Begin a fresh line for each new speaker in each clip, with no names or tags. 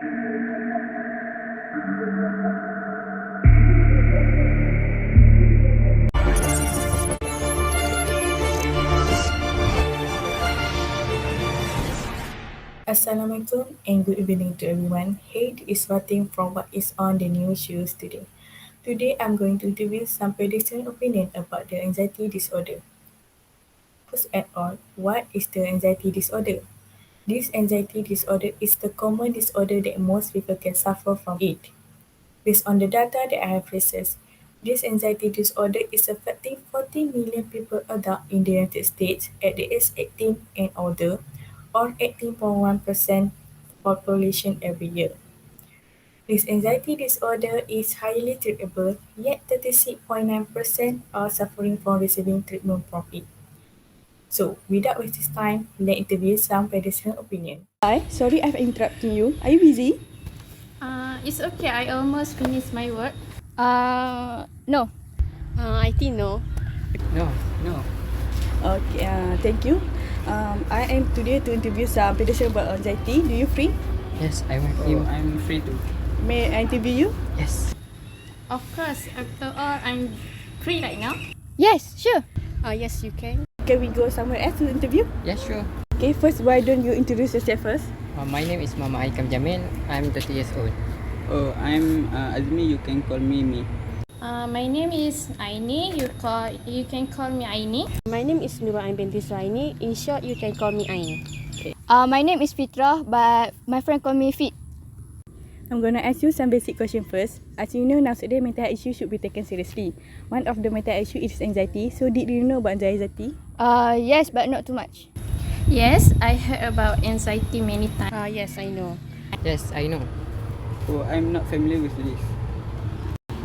Assalamualaikum and good evening to everyone. Hey, this is Fatin from what is on the news shows today. Today I'm going to give you some prediction opinion about the anxiety disorder. First at all, what is the anxiety disorder? This anxiety disorder is the common disorder that most people can suffer from it. Based on the data that I have researched, this anxiety disorder is affecting 40 million people adult in the United States at the age 18 and older, or 18.1% population every year. This anxiety disorder is highly treatable, yet 36.9% are suffering from receiving treatment from it. So, without wasting time, let's interview some pedestrian opinion.
Hi, sorry I've interrupted you. Are you busy?
It's okay. I almost finished my work.
No.
I think no.
No, no.
Okay, thank you. I am today to interview some pedestrian about anxiety. Do you free?
Yes, I'm free to.
May I interview you?
Yes.
Of course. After all, I'm free right now.
Yes, sure. Yes, you can.
Can we go somewhere else to interview?
Yeah, sure.
Okay, first, why don't you introduce yourself first?
My name is Mama Haikal Jamil. I'm 30 years old.
Oh, I'm Azmi. You can call me Me.
My name is Aini. You can call me Aini.
My name is Nurul Ain binti Suhaini. In short, you can call me Aini.
My name is Fitrah, but my friend call me Fit.
I'm gonna ask you some basic question first. As you know, nowadays mental health issue should be taken seriously. One of the mental health issue is anxiety. So, did you know about anxiety?
Yes, but not too much.
Yes, I heard about anxiety many times.
Yes, I know.
Yes, I know.
Oh, I'm not familiar with this.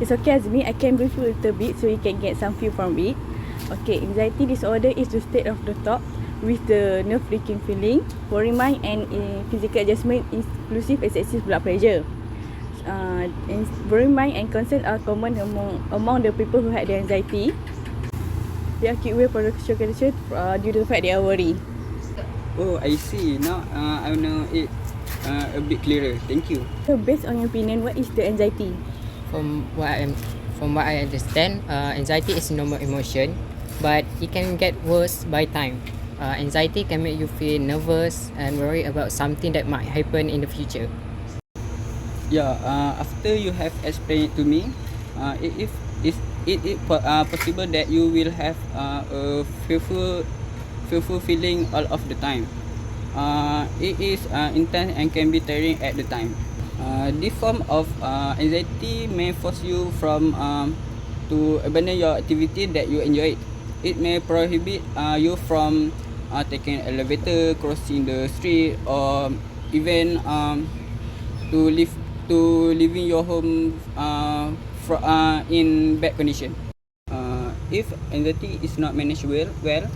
It's okay, Azmi. I can brief you a little bit so you can get some feel from it. Okay, anxiety disorder is the state of the thought with the nerve-wracking feeling, worrying mind and physical adjustment inclusive excessive blood pressure. Worrying mind and concern are common among the people who had the anxiety. They acute way production due to the fact they are worried.
Oh, I see. Now I know it a bit clearer. Thank you.
So, based on your opinion, what is the anxiety?
From what I understand, anxiety is a normal emotion, but it can get worse by time. Anxiety can make you feel nervous and worry about something that might happen in the future.
Yeah. After you have explained it to me, it is possible that you will have a fearful feeling all of the time. It is intense and can be tiring at the time. This form of anxiety may force you to abandon your activity that you enjoy. It may prohibit you from taking an elevator, crossing the street, or even leaving your home in bad condition. If anxiety is not managed well,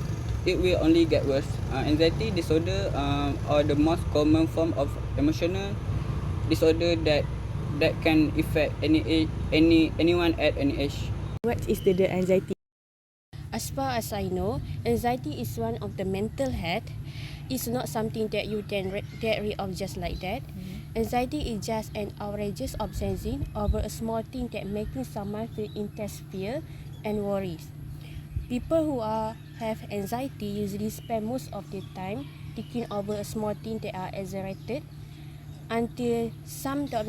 it will only get worse. Anxiety disorder are the most common form of emotional disorder that can affect anyone at any age.
What is the anxiety?
As far as I know, anxiety is one of the mental health. It's not something that you can get rid of just like that. Anxiety is just an outrageous obsession over a small thing that making someone feel intense fear and worries. People who have anxiety usually spend most of their time thinking over a small thing that are exaggerated until some do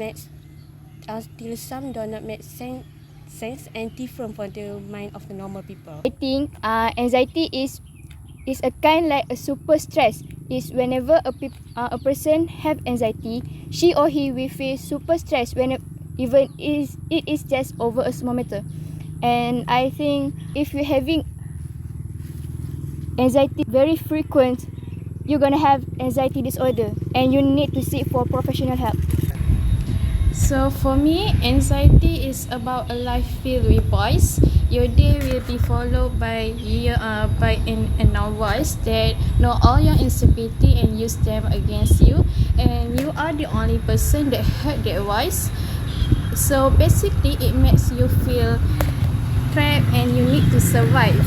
not make sense and different from the mind of the normal people.
I think anxiety is a kind like a super stress. Is whenever a person have anxiety, she or he will feel super stressed when it is just over a small matter. And I think if you're having anxiety very frequent, you're gonna have anxiety disorder and you need to seek for professional help.
So for me, anxiety is about a life filled with voice. Your day will be followed by an voice that know all your insecurity and use them against you, and you are the only person that heard that voice. So basically, it makes you feel trapped and you need to survive.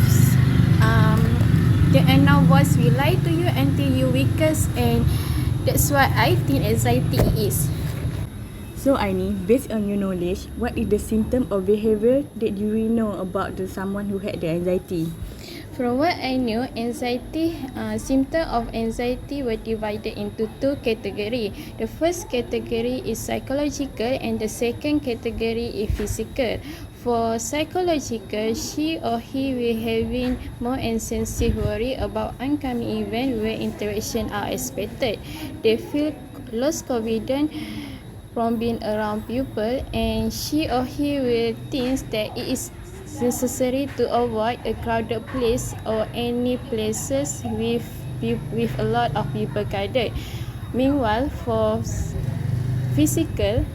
The unknown voice will lie to you until you weakest, and that's what I think anxiety is.
So Aini, based on your knowledge, what is the symptom or behavior that you will know about someone who had the anxiety?
From what I knew, symptom of anxiety were divided into two categories. The first category is psychological and the second category is physical. For psychological, she or he will having more intensive worry about oncoming event where interaction are expected. They feel lost confidence from being around people, and she or he will think that it is necessary to avoid a crowded place or any places with a lot of people gathered. Meanwhile, for physical,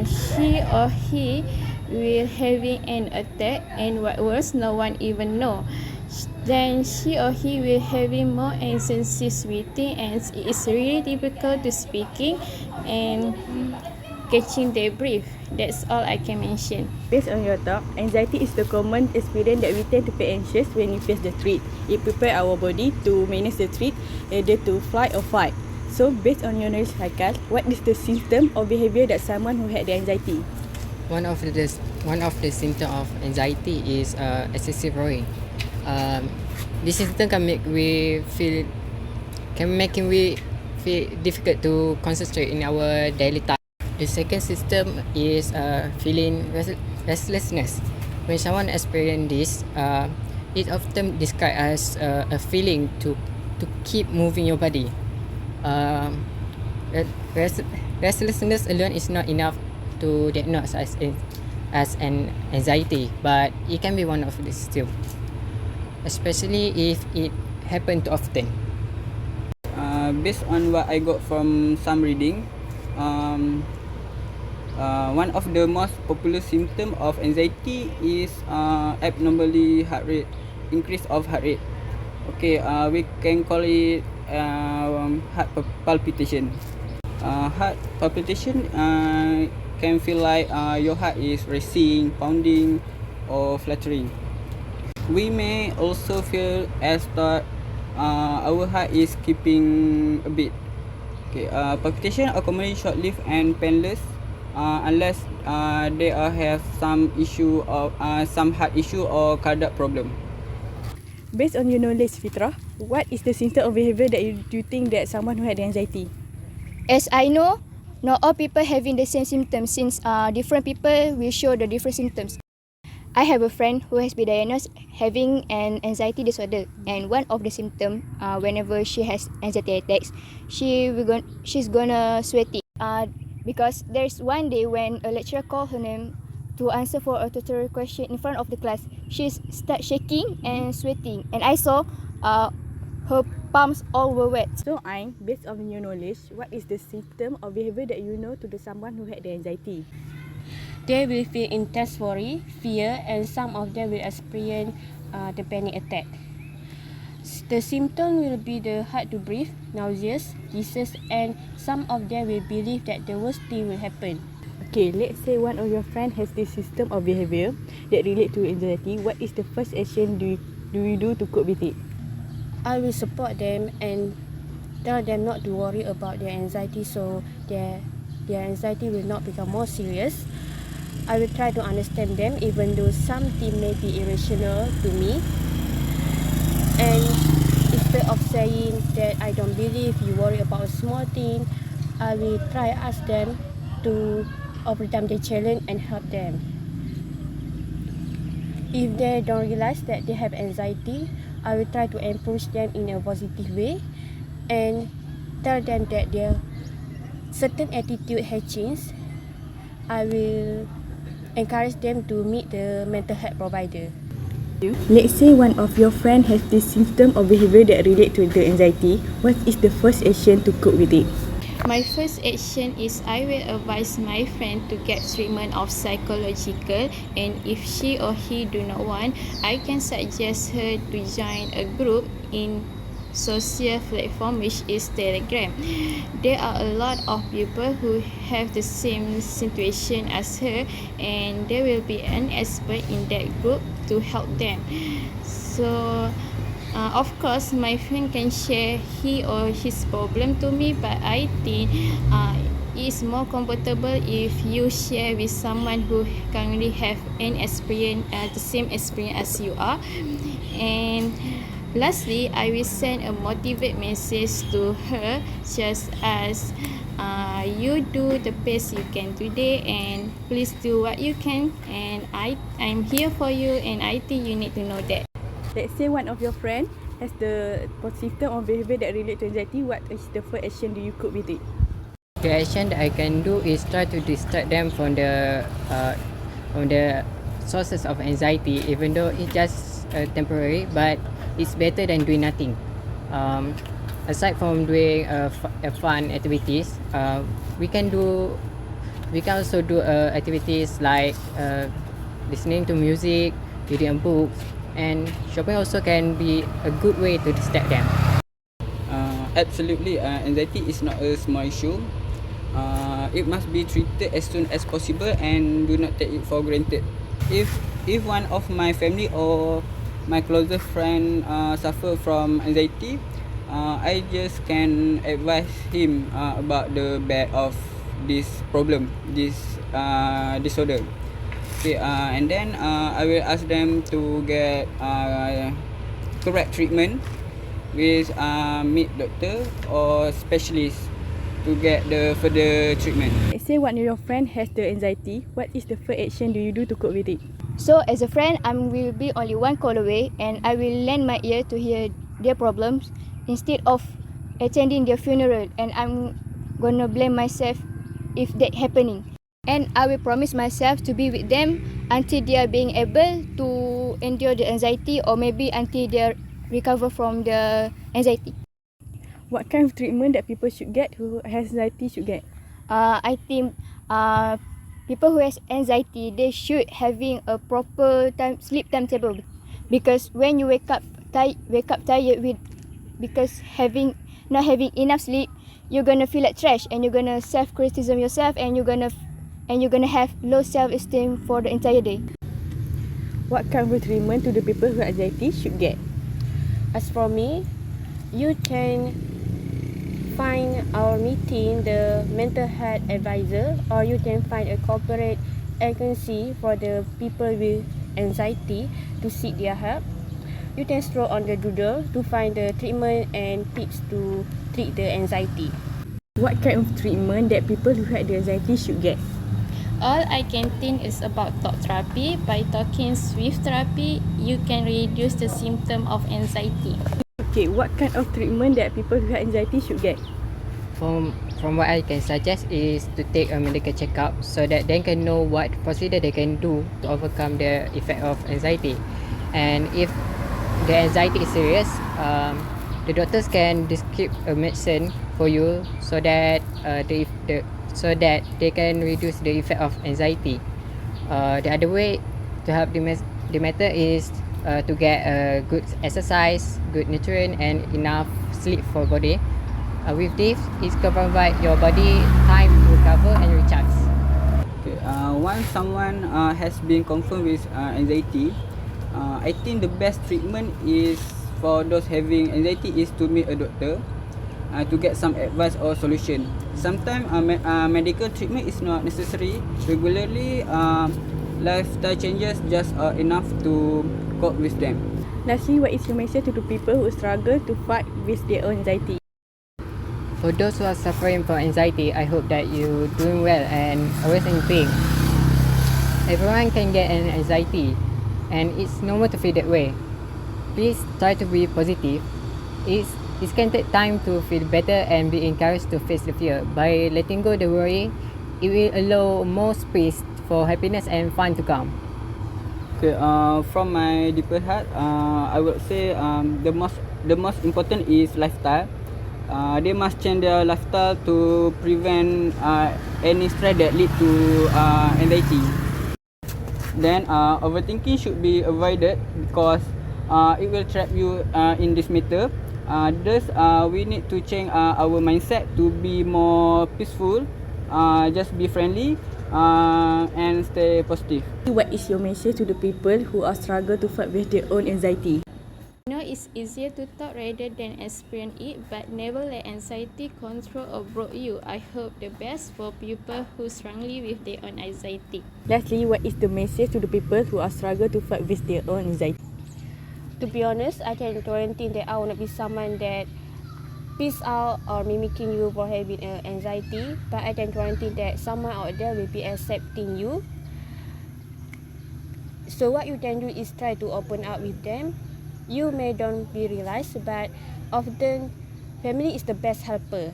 she or he will having an attack, and what worse, no one even know. Then she or he will having more intensive sweating, and it is really difficult to speaking and catching their breath. That's all I can mention.
Based on your talk, anxiety is the common experience that we tend to be anxious when we face the threat. It prepares our body to manage the threat, either to fly or fight. So, based on your knowledge, Haikal, what is the symptom or behavior that someone who had the anxiety?
One of the symptoms of anxiety is excessive worrying. This symptom can make we feel difficult to concentrate in our daily task. The second system is feeling restlessness. When someone experiences this, it often described as a feeling to keep moving your body. Restlessness alone is not enough to diagnose as an anxiety, but it can be one of these still, especially if it happens too often.
Based on what I got from some reading, one of the most popular symptom of anxiety is abnormally heart rate, increase of heart rate. Okay, we can call it heart palpitation. Heart palpitation can feel like your heart is racing, pounding, or fluttering. We may also feel as though our heart is skipping a bit. Okay, palpitation are commonly short-lived and painless unless they have some issue of some heart issue or cardiac problem.
Based on your knowledge, Fitrah, what is the symptom or behavior that you think that someone who had the anxiety?
As I know, not all people having the same symptoms since different people will show the different symptoms. I have a friend who has been diagnosed having an anxiety disorder, and one of the symptoms, whenever she has anxiety attacks, she's gonna sweaty. Because there's one day when a lecturer called her name to answer for a tutorial question in front of the class, she start shaking and sweating, and I saw her palms all were wet.
So, Ain, based on your knowledge, what is the symptom or behavior that you know to the someone who had the anxiety?
They will feel intense worry, fear, and some of them will experience the panic attack. The symptom will be the hard to breathe, nauseous, dizziness, and some of them will believe that the worst thing will happen.
Okay, let's say one of your friend has this system of behavior that relate to anxiety. What is the first action do you do to cope with it?
I will support them and tell them not to worry about their anxiety, so their anxiety will not become more serious. I will try to understand them even though something may be irrational to me. And instead of saying that I don't believe you worry about a small thing, I will try ask them to overcome the challenge and help them. If they don't realize that they have anxiety, I will try to approach them in a positive way and tell them that their certain attitude has changed. I will encourage them to meet the mental health provider.
Let's say one of your friend has this symptom or behavior that relate to the anxiety. What is the first action to cope with it?
My first action is I will advise my friend to get treatment of psychological, and if she or he do not want, I can suggest her to join a group in social platform which is Telegram. There are a lot of people who have the same situation as her, and there will be an expert in that group to help them. So of course my friend can share he or his problem to me, but I think it is more comfortable if you share with someone who currently have an experience, the same experience as you are. And lastly, I will send a motivate message to her, just as you do the best you can today, and please do what you can, and I'm here for you, and I think you need to know that.
Let's say one of your friend has the symptom or behavior that relate to anxiety. What is the first action do you cope with it?
The action that I can do is try to distract them from the sources of anxiety, even though it's just temporary, but it's better than doing nothing. Aside from doing fun activities, we can also do activities like listening to music, reading books, and shopping also can be a good way to distract them.
Absolutely, anxiety is not a small issue. It must be treated as soon as possible and do not take it for granted. If one of my family or my closest friend suffer from anxiety, I just can advise him about the bad of this problem, this disorder. Okay, and then I will ask them to get correct treatment with meet doctor or specialist to get the further treatment.
Let's say one of your friend has the anxiety. What is the first action do you do to cope with it?
So as a friend, I will be only one call away, and I will lend my ear to hear their problems instead of attending their funeral, and I'm gonna blame myself if that happening. And I will promise myself to be with them until they are being able to endure the anxiety, or maybe until they recover from the anxiety.
What kind of treatment that people should get who has anxiety should get?
I think people who has anxiety, they should having a proper sleep timetable, because when you wake up tired with because not having enough sleep, you're gonna feel like trash, and you're gonna self-criticism yourself, and you're gonna have low self-esteem for the entire day.
What kind of treatment do the people who have anxiety should get?
As for me, you can find our meeting the mental health advisor, or you can find a corporate agency for the people with anxiety to seek their help. You can stroll on the doodle to find the treatment and tips to treat the anxiety.
What kind of treatment that people who have the anxiety should get?
All I can think is about talk therapy. By talking with therapy, you can reduce the symptom of anxiety.
Okay, what kind of treatment that people who have anxiety should get?
From what I can suggest is to take a medical checkup so that they can know what procedure they can do to overcome the effect of anxiety. And if the anxiety is serious, the doctors can prescribe a medicine for you so that they can reduce the effect of anxiety. The other way to help the matter is to get a good exercise, good nutrient, and enough sleep for body. With this, it can provide your body time to recover and recharge.
Okay, once someone has been confirmed with anxiety, I think the best treatment is for those having anxiety is to meet a doctor to get some advice or solution. Sometimes medical treatment is not necessary. Regularly, lifestyle changes just are enough to cope with them.
Lastly, what is your message to the people who struggle to fight with their own anxiety?
For those who are suffering from anxiety, I hope that you're doing well and always in pain. Everyone can get an anxiety, and it's normal to feel that way. Please try to be positive. It can take time to feel better and be encouraged to face the fear. By letting go the worry, it will allow more space for happiness and fun to come.
Okay, from my deeper heart, I would say the most important is lifestyle. They must change their lifestyle to prevent any stress that lead to anxiety. Then overthinking should be avoided because it will trap you in this matter. Thus, we need to change our mindset to be more peaceful, just be friendly, and stay positive.
What is your message to the people who are struggle to fight with their own anxiety?
It's is easier to talk rather than experience it, but never let anxiety control or broke you. I hope the best for people who struggle with their own anxiety.
Lastly, what is the message to the people who are struggle to fight with their own anxiety?
To be honest, I can guarantee that I will not be someone that peace out or mimicking you for having anxiety, but I can guarantee that someone out there will be accepting you. So what you can do is try to open up with them. You may don't be realized, but often family is the best helper.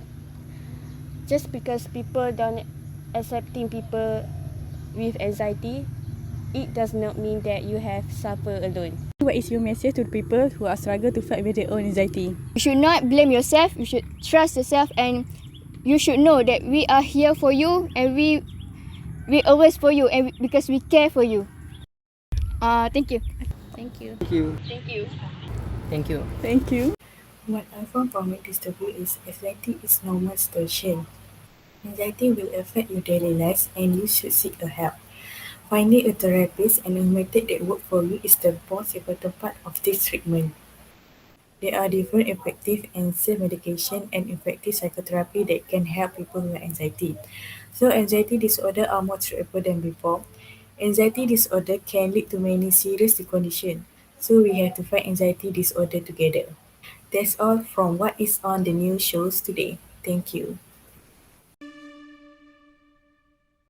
Just because people don't accepting people with anxiety, it does not mean that you have suffer alone.
What is your message to the people who are struggle to fight with their own anxiety?
You should not blame yourself. You should trust yourself, and you should know that we are here for you, and we always for you, and because we care for you. Thank you.
Thank you.
Thank you.
Thank you.
Thank you.
What I found from this topic is anxiety is normal situation. Anxiety will affect your daily life and you should seek a help. Finding a therapist and a method that works for you is the most important part of this treatment. There are different effective and safe medication and effective psychotherapy that can help people with anxiety. So anxiety disorder are more treatable than before. Anxiety disorder can lead to many serious conditions. So we have to fight anxiety disorder together. That's all from what is on the news shows today. Thank you.